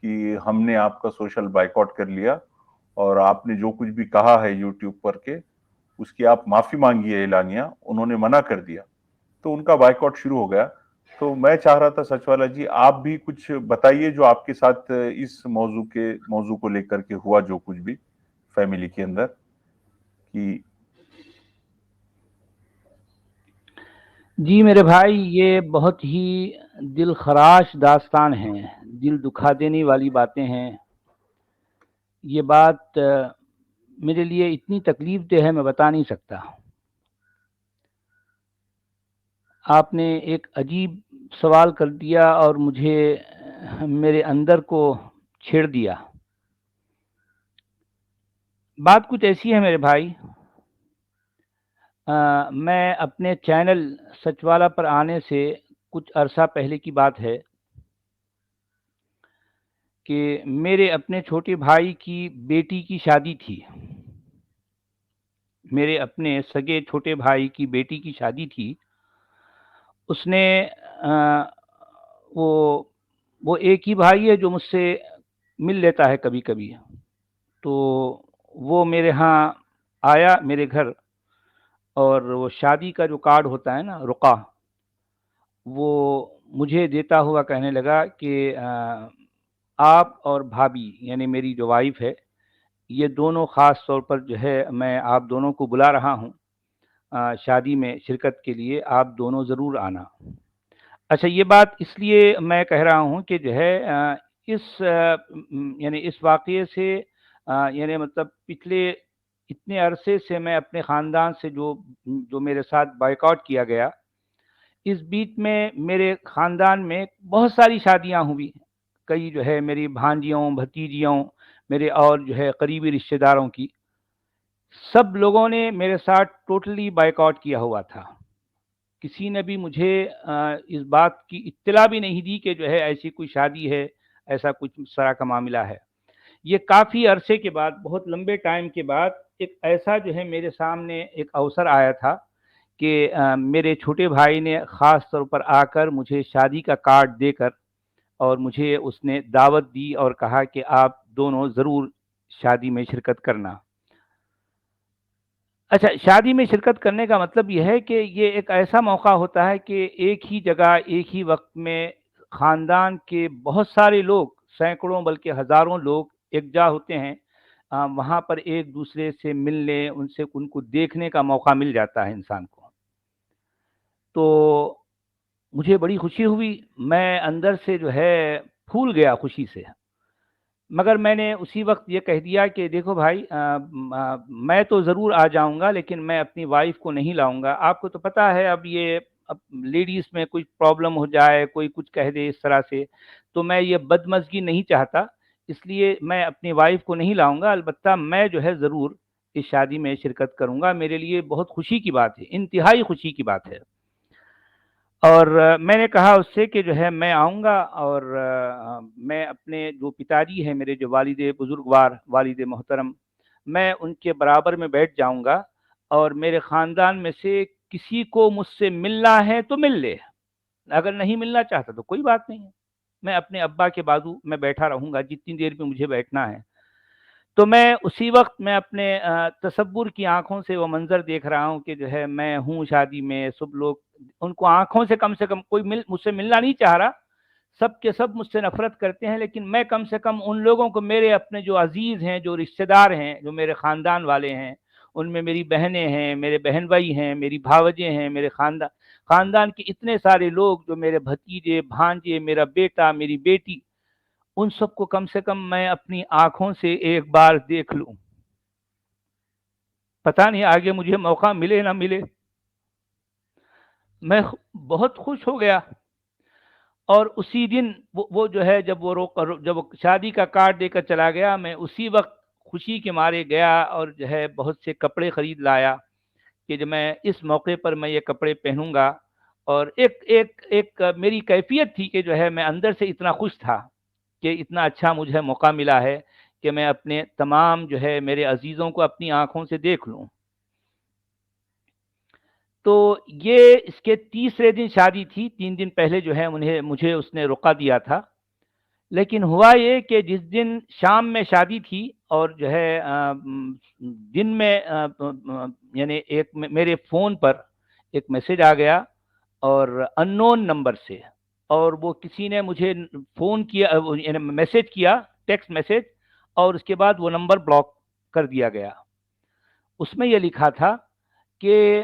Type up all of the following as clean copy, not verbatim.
کہ ہم نے آپ کا سوشل بائیکاٹ کر لیا اور آپ نے جو کچھ بھی کہا ہے یوٹیوب پر کے اس کی آپ معافی مانگی ہے اعلانیہ، انہوں نے منع کر دیا تو ان کا بائیکاٹ شروع ہو گیا۔ تو میں چاہ رہا تھا سچ والا جی آپ بھی کچھ بتائیے جو آپ کے ساتھ اس موضوع کو لے کر کے ہوا، جو کچھ بھی فیملی کے اندر کہ جی میرے بھائی، یہ بہت ہی دل خراش داستان ہیں، دل دکھا دینے والی باتیں ہیں۔ یہ بات میرے لیے اتنی تکلیف دہ ہے، میں بتا نہیں سکتا۔ آپ نے ایک عجیب سوال کر دیا اور مجھے میرے اندر کو چھیڑ دیا۔ بات کچھ ایسی ہے میرے بھائی، میں اپنے چینل سچ والا پر آنے سے کچھ عرصہ پہلے کی بات ہے کہ میرے اپنے چھوٹے بھائی کی بیٹی کی شادی تھی۔ میرے اپنے سگے چھوٹے بھائی کی بیٹی کی شادی تھی۔ اس نے وہ ایک ہی بھائی ہے جو مجھ سے مل لیتا ہے کبھی کبھی، تو وہ میرے ہاں آیا میرے گھر، اور وہ شادی کا جو کارڈ ہوتا ہے نا، رقعہ، وہ مجھے دیتا ہوا کہنے لگا کہ آپ اور بھابھی، یعنی میری جو وائف ہے، یہ دونوں خاص طور پر جو ہے میں آپ دونوں کو بلا رہا ہوں شادی میں شرکت کے لیے، آپ دونوں ضرور آنا۔ اچھا، یہ بات اس لیے میں کہہ رہا ہوں کہ جو ہے یعنی اس واقعے سے یعنی مطلب پچھلے اتنے عرصے سے میں اپنے خاندان سے جو میرے ساتھ بائیکاٹ کیا گیا، اس بیچ میں میرے خاندان میں بہت ساری شادیاں ہوئی، کئی جو ہے میری بھانجیوں بھتیجیوں، میرے اور جو ہے قریبی رشتہ داروں کی، سب لوگوں نے میرے ساتھ ٹوٹلی بائیکاٹ کیا ہوا تھا۔ کسی نے بھی مجھے اس بات کی اطلاع بھی نہیں دی کہ جو ہے ایسی کوئی شادی ہے، ایسا کچھ اس طرح کا معاملہ ہے۔ یہ کافی عرصے کے بعد، بہت لمبے ٹائم کے بعد، ایک ایسا جو ہے میرے سامنے ایک اوسر آیا تھا کہ میرے چھوٹے بھائی نے خاص طور پر آ کر مجھے شادی کا کارڈ دے کر، اور مجھے اس نے دعوت دی اور کہا کہ آپ دونوں ضرور شادی میں شرکت کرنا۔ اچھا، شادی میں شرکت کرنے کا مطلب یہ ہے کہ یہ ایک ایسا موقع ہوتا ہے کہ ایک ہی جگہ ایک ہی وقت میں خاندان کے بہت سارے لوگ، سینکڑوں بلکہ ہزاروں لوگ یکجا ہوتے ہیں، وہاں پر ایک دوسرے سے ملنے، ان کو دیکھنے کا موقع مل جاتا ہے انسان کو۔ تو مجھے بڑی خوشی ہوئی، میں اندر سے جو ہے پھول گیا خوشی سے، مگر میں نے اسی وقت یہ کہہ دیا کہ دیکھو بھائی، میں تو ضرور آ جاؤں گا، لیکن میں اپنی وائف کو نہیں لاؤں گا۔ آپ کو تو پتہ ہے اب لیڈیز میں کوئی پرابلم ہو جائے، کوئی کچھ کہہ دے اس طرح سے، تو میں یہ بدمزگی نہیں چاہتا، اس لیے میں اپنی وائف کو نہیں لاؤں گا۔ البتہ میں جو ہے ضرور اس شادی میں شرکت کروں گا، میرے لیے بہت خوشی کی بات ہے، انتہائی خوشی کی بات ہے۔ اور میں نے کہا اس سے کہ جو ہے میں آؤں گا، اور میں اپنے جو پتا جی ہیں، میرے جو والد بزرگوار، والد محترم، میں ان کے برابر میں بیٹھ جاؤں گا، اور میرے خاندان میں سے کسی کو مجھ سے ملنا ہے تو مل لے، اگر نہیں ملنا چاہتا تو کوئی بات نہیں ہے، میں اپنے ابا کے بازو میں بیٹھا رہوں گا جتنی دیر میں مجھے بیٹھنا ہے۔ تو میں اسی وقت میں اپنے تصور کی آنکھوں سے وہ منظر دیکھ رہا ہوں کہ جو ہے میں ہوں شادی میں، سب لوگ، ان کو آنکھوں سے کم کوئی مجھ سے ملنا نہیں چاہ رہا، سب کے سب مجھ سے نفرت کرتے ہیں، لیکن میں کم سے کم ان لوگوں کو، میرے اپنے جو عزیز ہیں، جو رشتہ دار ہیں، جو میرے خاندان والے ہیں، ان میں میری بہنیں ہیں، میرے بہن بھائی ہیں، میری بھاوجیں ہیں، میرے خاندان کے اتنے سارے لوگ، جو میرے بھتیجے بھانجے، میرا بیٹا میری بیٹی، ان سب کو کم سے کم میں اپنی آنکھوں سے ایک بار دیکھ لوں۔ پتہ نہیں آگے مجھے موقع ملے نہ ملے۔ میں بہت خوش ہو گیا، اور اسی دن وہ جو ہے جب وہ شادی کا کارڈ دے کر چلا گیا، میں اسی وقت خوشی کے مارے گیا اور جو ہے بہت سے کپڑے خرید لایا کہ جو میں اس موقع پر میں یہ کپڑے پہنوں گا۔ اور ایک میری کیفیت تھی کہ جو ہے میں اندر سے اتنا خوش تھا کہ اتنا اچھا مجھے موقع ملا ہے کہ میں اپنے تمام جو ہے میرے عزیزوں کو اپنی آنکھوں سے دیکھ لوں۔ تو یہ اس کے تیسرے دن شادی تھی، 3 دن پہلے جو ہے مجھے اس نے رقعہ دیا تھا لیکن ہوا یہ کہ جس دن شام میں شادی تھی اور جو ہے دن میں یعنی ایک میرے فون پر ایک میسج آ گیا اور ان نون نمبر سے، اور وہ کسی نے مجھے فون کیا، یعنی میسج کیا، ٹیکسٹ میسج، اور اس کے بعد وہ نمبر بلاک کر دیا گیا۔ اس میں یہ لکھا تھا کہ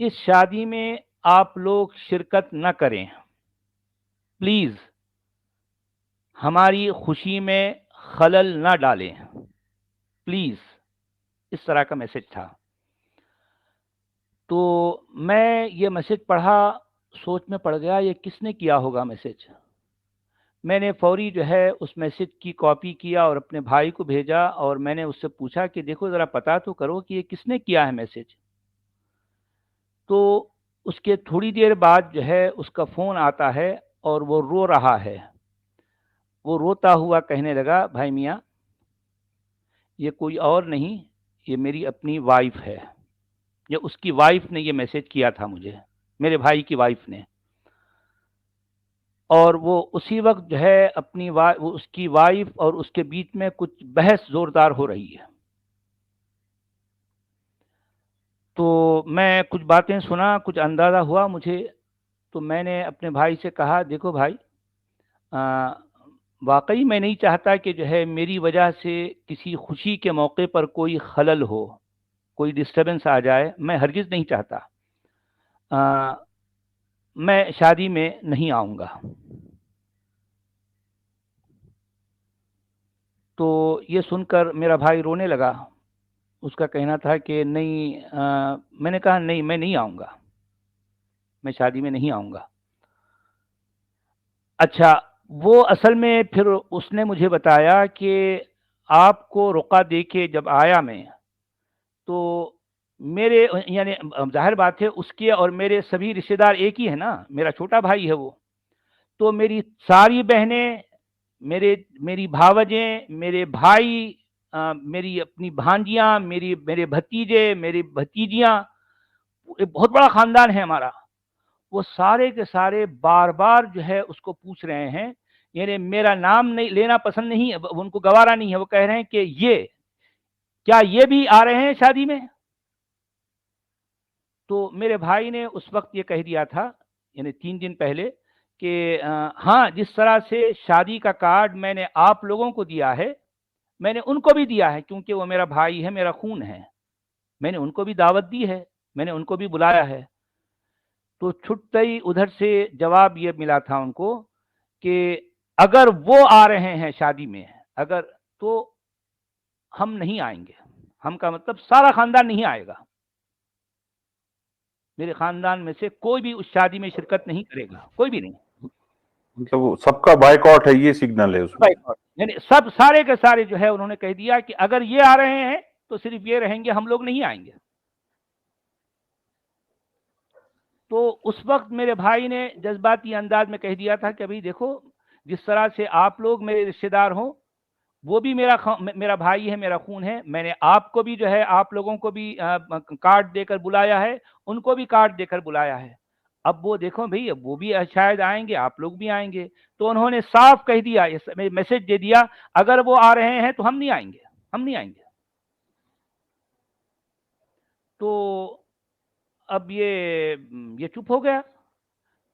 اس شادی میں آپ لوگ شرکت نہ کریں، پلیز ہماری خوشی میں خلل نہ ڈالیں، پلیز، اس طرح کا میسج تھا۔ تو میں یہ میسج پڑھا، سوچ میں پڑ گیا یہ کس نے کیا ہوگا میسج۔ میں نے فوری جو ہے اس میسج کی کاپی کیا اور اپنے بھائی کو بھیجا، اور میں نے اس سے پوچھا کہ دیکھو ذرا پتا تو کرو کہ یہ کس نے کیا ہے میسج۔ تو اس کے تھوڑی دیر بعد جو ہے اس کا فون آتا ہے اور وہ رو رہا ہے۔ وہ روتا ہوا کہنے لگا، بھائی میاں، یہ کوئی اور نہیں، یہ میری اپنی وائف ہے۔ یہ اس کی وائف نے یہ میسج کیا تھا مجھے، میرے بھائی کی وائف نے، اور وہ اسی وقت جو ہے اپنی اس کی وائف اور اس کے بیچ میں کچھ بحث زوردار ہو رہی ہے۔ تو میں کچھ باتیں سنا، کچھ اندازہ ہوا مجھے، تو میں نے اپنے بھائی سے کہا، دیکھو بھائی، واقعی میں نہیں چاہتا کہ جو ہے میری وجہ سے کسی خوشی کے موقع پر کوئی خلل ہو، کوئی ڈسٹربنس آ جائے، میں ہرگز نہیں چاہتا۔ میں شادی میں نہیں آؤں گا۔ تو یہ سن کر میرا بھائی رونے لگا۔ اس کا کہنا تھا کہ نہیں، میں نے کہا نہیں، میں نہیں آؤں گا، میں شادی میں نہیں آؤں گا۔ اچھا، وہ اصل میں پھر اس نے مجھے بتایا کہ آپ کو رقعہ دے کے جب آیا میں، تو میرے یعنی ظاہر بات ہے اس کے اور میرے سبھی رشتے دار ایک ہی ہے نا، میرا چھوٹا بھائی ہے وہ، تو میری ساری بہنیں، میری بھاوجیں، میرے بھائی، میری اپنی بھانجیاں، میرے بھتیجے، میری بھتیجیاں، ایک بہت بڑا خاندان ہے ہمارا، وہ سارے کے سارے بار بار جو ہے اس کو پوچھ رہے ہیں، یعنی میرا نام نہیں لینا پسند نہیں ہے، ان کو گوارا نہیں ہے، وہ کہہ رہے ہیں کہ کیا یہ بھی آ رہے ہیں شادی میں؟ تو میرے بھائی نے اس وقت یہ کہہ دیا تھا، یعنی 3 دن پہلے، کہ ہاں، جس طرح سے شادی کا کارڈ میں نے آپ لوگوں کو دیا ہے، میں نے ان کو بھی دیا ہے، کیونکہ وہ میرا بھائی ہے، میرا خون ہے، میں نے ان کو بھی دعوت دی ہے، میں نے ان کو بھی بلایا ہے۔ تو چھٹتے ہی ادھر سے جواب یہ ملا تھا ان کو کہ اگر وہ آ رہے ہیں شادی میں، اگر، تو ہم نہیں آئیں گے۔ ہم کا مطلب سارا خاندان نہیں آئے گا، میرے خاندان میں سے کوئی بھی اس شادی میں شرکت نہیں کرے گا، کوئی بھی نہیں۔ مطلب سب کا بائیکاٹ ہے، یہ سگنل ہے اس میں۔ یعنی سب سارے کے سارے جو ہے انہوں نے کہہ دیا کہ اگر یہ آ رہے ہیں تو صرف یہ رہیں گے، ہم لوگ نہیں آئیں گے۔ تو اس وقت میرے بھائی نے جذباتی انداز میں کہہ دیا تھا کہ ابھی دیکھو، جس طرح سے آپ لوگ میرے رشتے دار ہوں، وہ بھی میرا بھائی ہے، میرا خون ہے، میں نے آپ کو بھی جو ہے آپ لوگوں کو بھی کارڈ دے کر بلایا ہے، ان کو بھی کارڈ دے کر بلایا ہے۔ اب وہ دیکھو بھئی، اب وہ بھی شاید آئیں گے، آپ لوگ بھی آئیں گے، تو انہوں نے صاف کہہ دیا، میسج دے دیا، اگر وہ آ رہے ہیں تو ہم نہیں آئیں گے، ہم نہیں آئیں گے۔ تو اب یہ چپ ہو گیا۔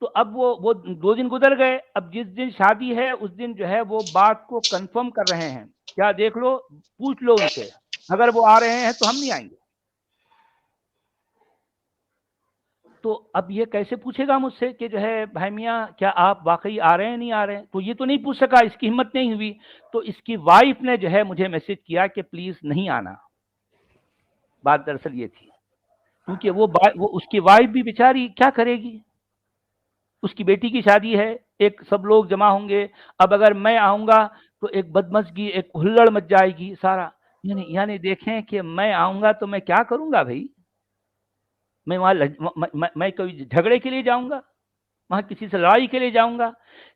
تو اب وہ 2 دن گزر گئے، اب جس دن شادی ہے اس دن جو ہے وہ بات کو کنفرم کر رہے ہیں، کیا دیکھ لو، پوچھ لو ان سے، اگر وہ آ رہے ہیں تو ہم نہیں آئیں گے۔ تو اب یہ کیسے پوچھے گا مجھ سے کہ جو ہے بھائی میاں کیا آپ واقعی آ رہے ہیں نہیں آ رہے ہیں؟ تو یہ تو نہیں پوچھ سکا، اس کی ہمت نہیں ہوئی۔ تو اس کی وائف نے جو ہے مجھے میسج کیا کہ پلیز نہیں آنا۔ بات دراصل یہ تھی، کیونکہ وہ اس کی وائف بھی بیچاری کیا کرے گی، اس کی بیٹی کی شادی ہے، ایک سب لوگ جمع ہوں گے، اب اگر میں آؤں گا تو ایک بدمزگی، ایک ہلڑ مچ جائے گی سارا، یعنی دیکھیں کہ میں آؤں گا تو میں کیا کروں گا بھائی، میں وہاں میں کوئی جھگڑے کے لیے جاؤں گا، وہاں کسی سے لڑائی کے لیے جاؤں گا؟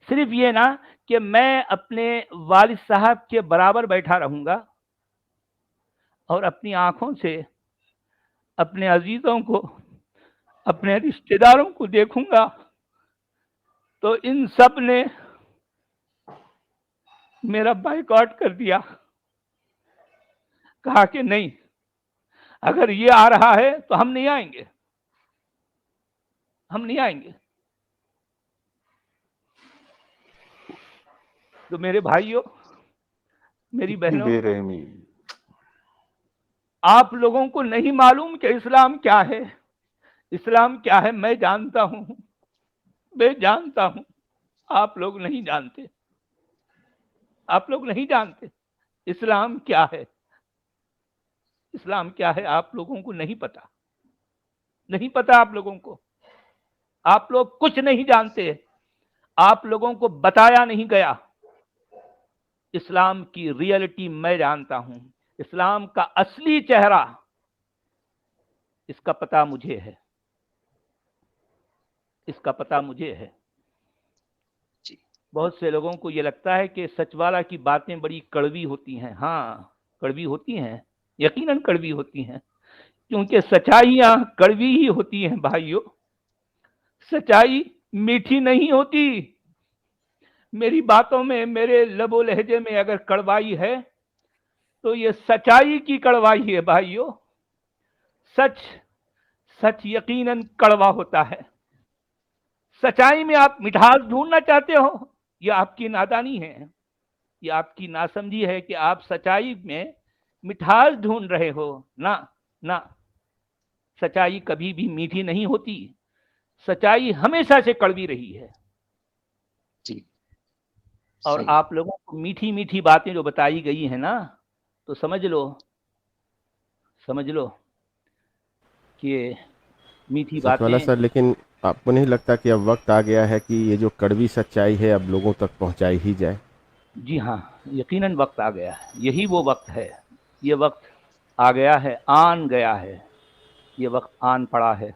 صرف یہ نا کہ میں اپنے والد صاحب کے برابر بیٹھا رہوں گا اور اپنی آنکھوں سے اپنے عزیزوں کو، اپنے رشتہ داروں کو دیکھوں گا، تو ان سب نے میرا بائیکاٹ کر دیا. کہا کہ نہیں، اگر یہ آ رہا ہے تو ہم نہیں آئیں گے، ہم نہیں آئیں گے. تو میرے بھائیوں، میری کتنی بہنوں، بے رحمی. آپ لوگوں کو نہیں معلوم کہ اسلام کیا ہے. اسلام کیا ہے میں جانتا ہوں، میں جانتا ہوں. آپ لوگ نہیں جانتے، آپ لوگ نہیں جانتے اسلام کیا ہے. اسلام کیا ہے آپ لوگوں کو نہیں پتا، نہیں پتا آپ لوگوں کو. آپ لوگ کچھ نہیں جانتے، آپ لوگوں کو بتایا نہیں گیا. اسلام کی ریئلٹی میں جانتا ہوں. اسلام کا اصلی چہرہ اس کا پتہ مجھے ہے، اس کا پتہ مجھے ہے. جی بہت سے لوگوں کو یہ لگتا ہے کہ سچ والا کی باتیں بڑی کڑوی ہوتی ہیں. ہاں کڑوی ہوتی ہیں، یقیناً کڑوی ہوتی ہیں، کیونکہ سچائیاں کڑوی ہی ہوتی ہیں بھائیوں. سچائی میٹھی نہیں ہوتی. میری باتوں میں، میرے لب و لہجے میں اگر کڑوائی ہے تو یہ سچائی کی کڑوائی ہے بھائیوں. سچ، سچ یقیناً کڑوا ہوتا ہے. سچائی میں آپ مٹھاس ڈھونڈنا چاہتے ہو، یہ آپ کی نادانی ہے، یہ آپ کی ناسمجھی ہے کہ آپ سچائی میں مٹھاس ڈھونڈ رہے ہو. نہ نہ، سچائی کبھی بھی میٹھی نہیں ہوتی. سچائی ہمیشہ سے کڑوی رہی ہے. جی اور صحیح. آپ لوگوں کو میٹھی میٹھی باتیں جو بتائی گئی ہیں نا، تو سمجھ لو، سمجھ لو کہ میٹھی سچ والا باتیں. سر، لیکن آپ کو نہیں لگتا کہ اب وقت آ گیا ہے کہ یہ جو کڑوی سچائی ہے اب لوگوں تک پہنچائی ہی جائے؟ جی ہاں، یقیناً وقت آ گیا ہے. یہی وہ وقت ہے، یہ وقت آ گیا ہے، آن گیا ہے، یہ وقت آن پڑا ہے.